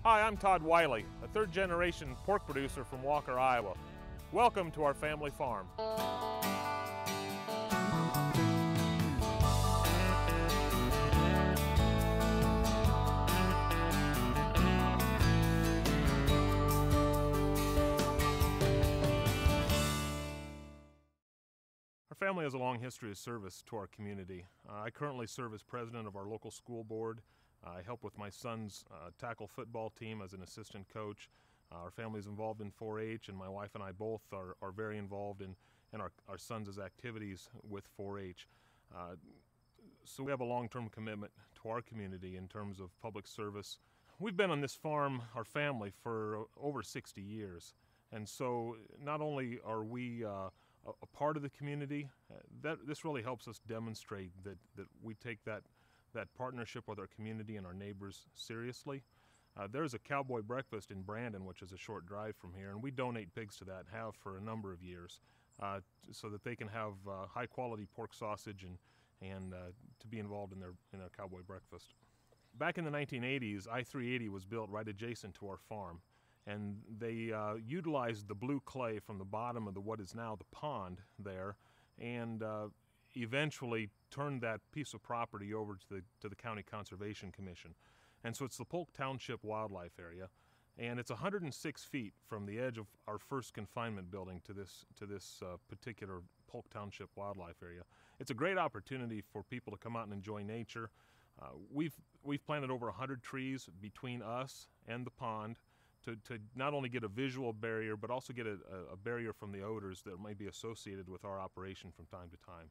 Hi, I'm Todd Wiley, a third-generation pork producer from Walker, Iowa. Welcome to our family farm. Our family has a long history of service to our community. I currently serve as president of our local school board. I help with my son's tackle football team as an assistant coach. Our family is involved in 4-H, and my wife and I both are very involved in our son's activities with 4-H. So we have a long-term commitment to our community in terms of public service. We've been on this farm, our family, for over 60 years. And so not only are we a part of the community, this really helps us demonstrate that we take that partnership with our community and our neighbors seriously. There's a cowboy breakfast in Brandon, which is a short drive from here, and we donate pigs to that and have for a number of years so that they can have high quality pork sausage and to be involved in their cowboy breakfast. Back in the 1980s, I-380 was built right adjacent to our farm, and they utilized the blue clay from the bottom of what is now the pond there, and eventually turned that piece of property over to the County Conservation Commission. And so it's the Polk Township Wildlife Area, and it's 106 feet from the edge of our first confinement building to this particular Polk Township Wildlife Area. It's a great opportunity for people to come out and enjoy nature. We've planted over 100 trees between us and the pond to not only get a visual barrier, but also get a barrier from the odors that might be associated with our operation from time to time.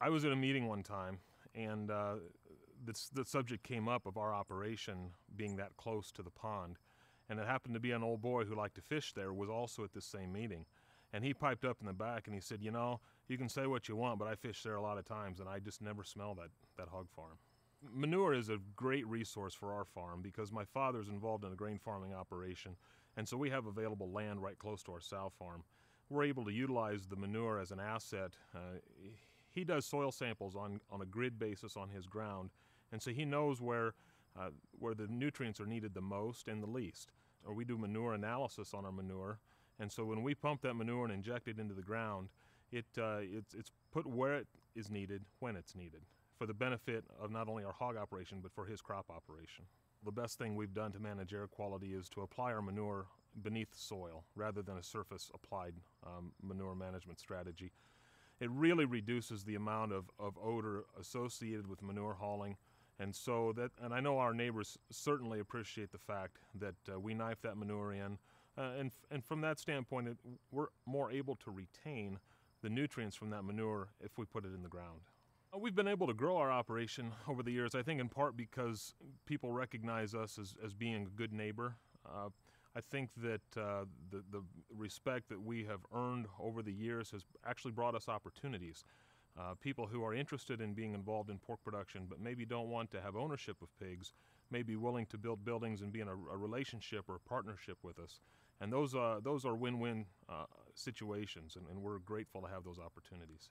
I was at a meeting one time, and the subject came up of our operation being that close to the pond. And it happened to be an old boy who liked to fish there was also at this same meeting. And he piped up in the back and he said, you know, you can say what you want, but I fish there a lot of times and I just never smell that hog farm. Manure is a great resource for our farm because my father's involved in a grain farming operation, and so we have available land right close to our sow farm. We're able to utilize the manure as an asset. He does soil samples on a grid basis on his ground, and so he knows where the nutrients are needed the most and the least. Or we do manure analysis on our manure, and so when we pump that manure and inject it into the ground, it's put where it is needed when it's needed, for the benefit of not only our hog operation, but for his crop operation. The best thing we've done to manage air quality is to apply our manure beneath soil rather than a surface applied manure management strategy. It really reduces the amount of odor associated with manure hauling, and I know our neighbors certainly appreciate the fact that we knife that manure in, and from that standpoint, we're more able to retain the nutrients from that manure if we put it in the ground. We've been able to grow our operation over the years, I think in part because people recognize us as being a good neighbor. I think that the respect that we have earned over the years has actually brought us opportunities. People who are interested in being involved in pork production but maybe don't want to have ownership of pigs may be willing to build buildings and be in a relationship or a partnership with us. And those are win-win situations, and we're grateful to have those opportunities.